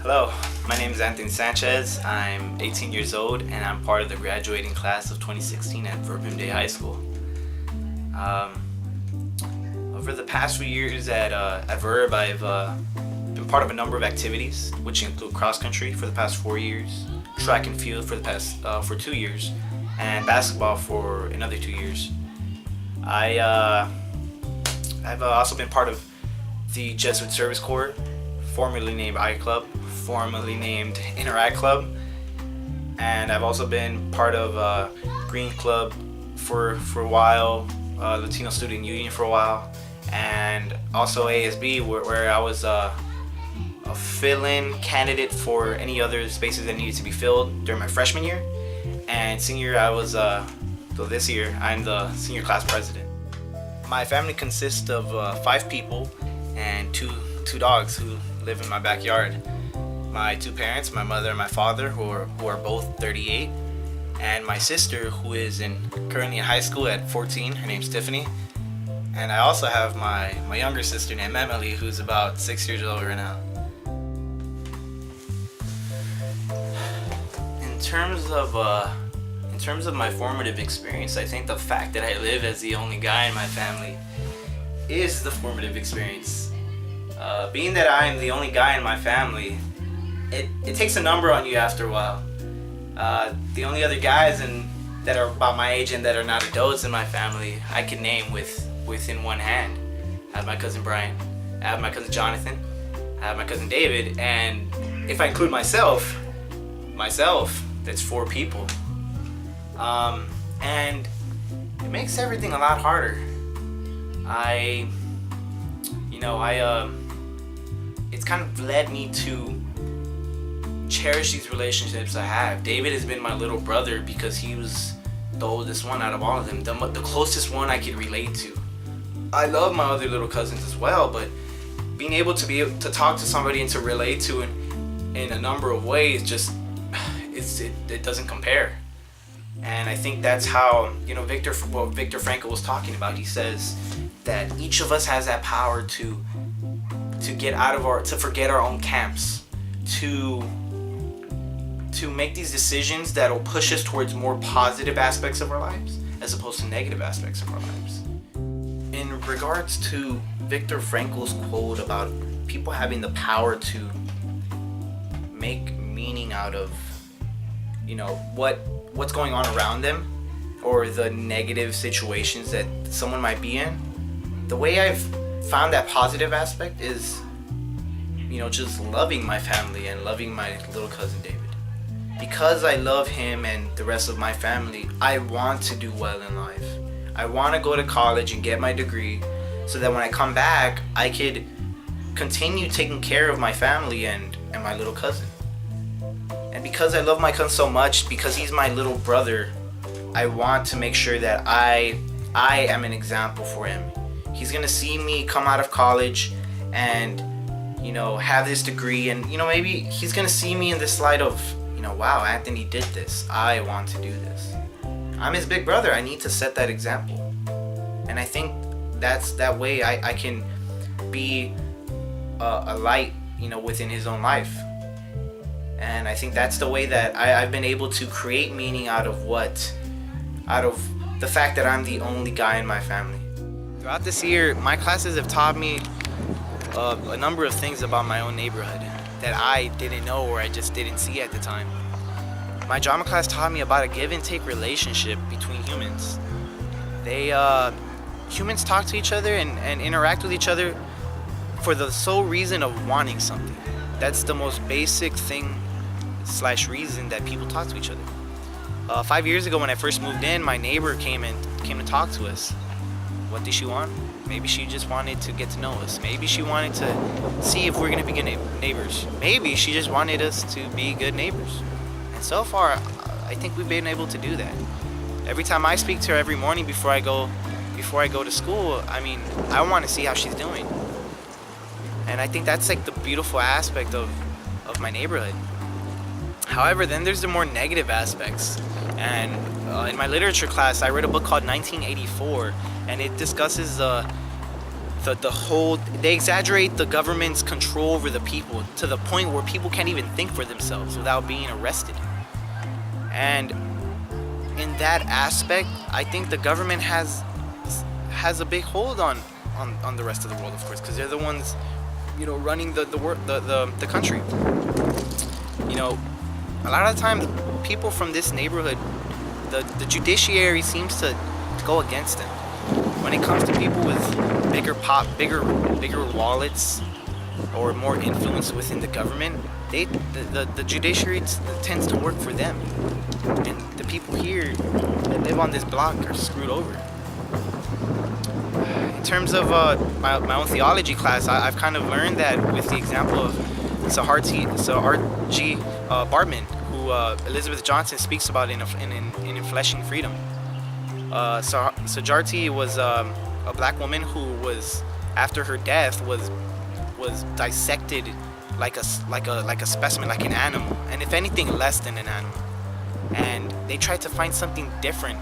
Hello, my name is Anthony Sanchez. I'm 18 years old and I'm part of the graduating class of 2016 at Verbium Day High School. Over the past few years at Verb, I've been part of a number of activities, which include cross country for the past 4 years, track and field for the past for 2 years, and basketball for another 2 years. I've also been part of the Jesuit Service Corps, formerly named I Club, formerly named Interact Club, and I've also been part of Green Club for a while, Latino Student Union for a while, and also ASB where I was a fill-in candidate for any other spaces that needed to be filled during my freshman year. And senior, I was so this year I'm the senior class president. My family consists of 5 people and two dogs who live in my backyard. My 2 parents, my mother and my father, who are both 38, and my sister, who is currently in high school at 14. Her name's Tiffany. And I also have my younger sister named Emily, who's about 6 years old right now. In terms of my formative experience, I think the fact that I live as the only guy in my family is the formative experience. Being that I am the only guy in my family, it takes a number on you after a while. The only other guys that are about my age and that are not adults in my family, I can name within one hand. I have my cousin Brian, I have my cousin Jonathan, I have my cousin David, and if I include myself, that's 4 people. And it makes everything a lot harder. It's kind of led me to cherish these relationships I have. David has been my little brother because he was the oldest one out of all of them, the closest one I could relate to. I love my other little cousins as well, but being able to talk to somebody and to relate to in a number of ways, it doesn't compare. And I think that's how, Viktor Frankl was talking about. He says that each of us has that power to forget our own camps, to make these decisions that will push us towards more positive aspects of our lives as opposed to negative aspects of our lives. In regards to Viktor Frankl's quote about people having the power to make meaning out of, what's going on around them or the negative situations that someone might be in, the way I've found that positive aspect is, just loving my family and loving my little cousin David. Because I love him and the rest of my family, I want to do well in life. I want to go to college and get my degree so that when I come back, I could continue taking care of my family and my little cousin. And because I love my cousin so much, because he's my little brother, I want to make sure that I am an example for him. He's going to see me come out of college and, have this degree, and, maybe he's going to see me in this light of, wow, Anthony did this. I want to do this. I'm his big brother. I need to set that example. And I think that's that way I can be a light, within his own life. And I think that's the way that I've been able to create meaning out of the fact that I'm the only guy in my family. Throughout this year, my classes have taught me a number of things about my own neighborhood that I didn't know or I just didn't see at the time. My drama class taught me about a give and take relationship between humans. Humans talk to each other and interact with each other for the sole reason of wanting something. That's the most basic thing / reason that people talk to each other. 5 years ago when I first moved in, my neighbor came to talk to us. What did she want? Maybe she just wanted to get to know us. Maybe she wanted to see if we're going to be good neighbors. Maybe she just wanted us to be good neighbors. And so far, I think we've been able to do that. Every time I speak to her every morning before I go to school, I want to see how she's doing. And I think that's like the beautiful aspect of my neighborhood. However, then there's the more negative aspects. And in my literature class, I read a book called 1984, and it discusses they exaggerate the government's control over the people to the point where people can't even think for themselves without being arrested. And in that aspect, I think the government has a big hold on the rest of the world, of course, because they're the ones, running the country. A lot of the time, people from this neighborhood, the judiciary seems to go against them. When it comes to people with bigger wallets or more influence within the government, the judiciary tends to work for them, and the people here that live on this block are screwed over. In terms of my own theology class, I've kind of learned that with the example of Saharji Bartman, who Elizabeth Johnson speaks about in Fleshing Freedom. Sajarti was a black woman who was, after her death, was dissected like a specimen, like an animal, and if anything less than an animal. And they tried to find something different,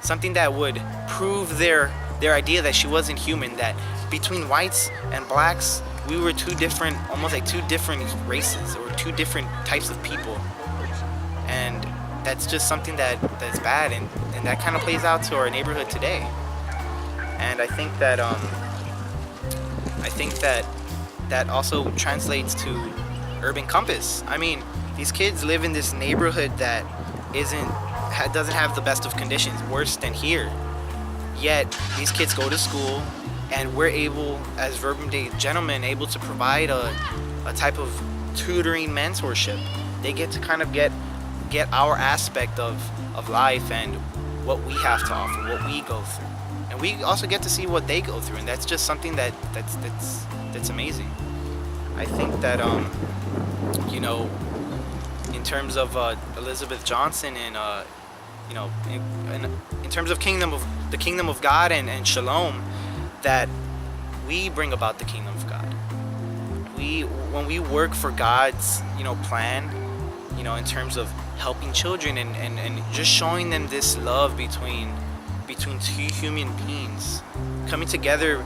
something that would prove their idea that she wasn't human, that between whites and blacks we were almost like two different races or two different types of people. And that's just something that's bad, and that kind of plays out to our neighborhood today. And I think that also translates to Urban Compass. I mean, these kids live in this neighborhood that doesn't have the best of conditions, worse than here. Yet these kids go to school, and we're able, as Verbum Dei gentlemen, able to provide a type of tutoring mentorship. They get to kind of get our aspect of life and what we have to offer, what we go through, and we also get to see what they go through, and that's just something that's amazing. I think that in terms of Elizabeth Johnson and in terms of the kingdom of God and shalom, that we bring about the kingdom of God. When we work for God's plan, in terms of helping children and just showing them this love between two human beings coming together,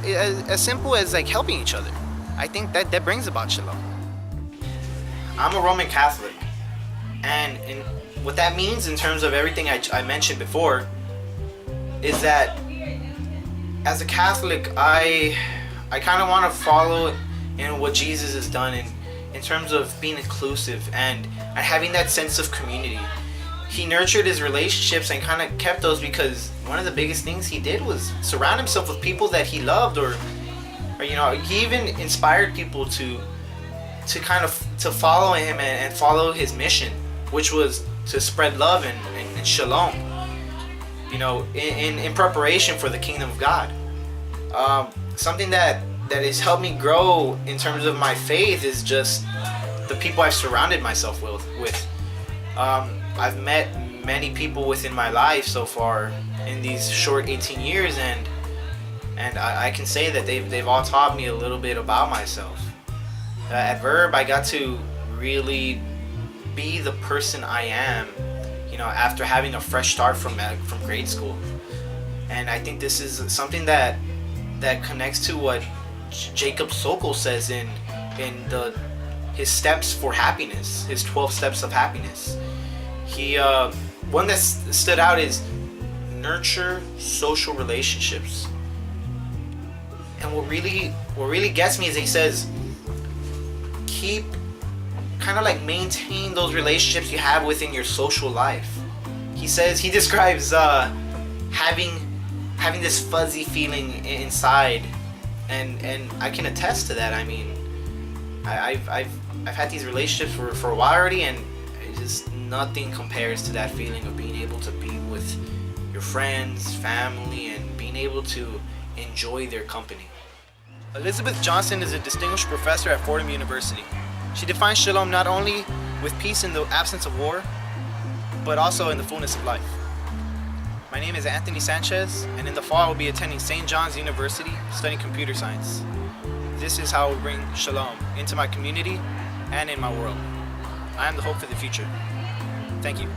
as simple as like helping each other, I think that brings about shalom. I'm a Roman Catholic, and what that means in terms of everything I mentioned before is that as a Catholic, I kind of want to follow in what Jesus has done in terms of being inclusive and having that sense of community. He nurtured his relationships and kind of kept those, because one of the biggest things he did was surround himself with people that he loved, or he even inspired people to follow him and follow his mission, which was to spread love and shalom, in preparation for the kingdom of God. Something that has helped me grow in terms of my faith is just the people I've surrounded myself with. I've met many people within my life so far in these short 18 years, and I can say that they've all taught me a little bit about myself. At Verb, I got to really be the person I am, after having a fresh start from grade school. And I think this is something that connects to what Jacob Sokol says in his steps for happiness, his 12 steps of happiness. He one that stood out is nurture social relationships. And what really gets me is he says, maintain those relationships you have within your social life. He says, he describes having this fuzzy feeling inside, and I can attest to that. I mean, I've had these relationships for a while already, and just nothing compares to that feeling of being able to be with your friends, family, and being able to enjoy their company. Elizabeth Johnson is a distinguished professor at Fordham University. She defines shalom not only with peace in the absence of war, but also in the fullness of life. My name is Anthony Sanchez, and in the fall I will be attending St. John's University studying computer science. This is how I will bring shalom into my community and in my world. I am the hope for the future. Thank you.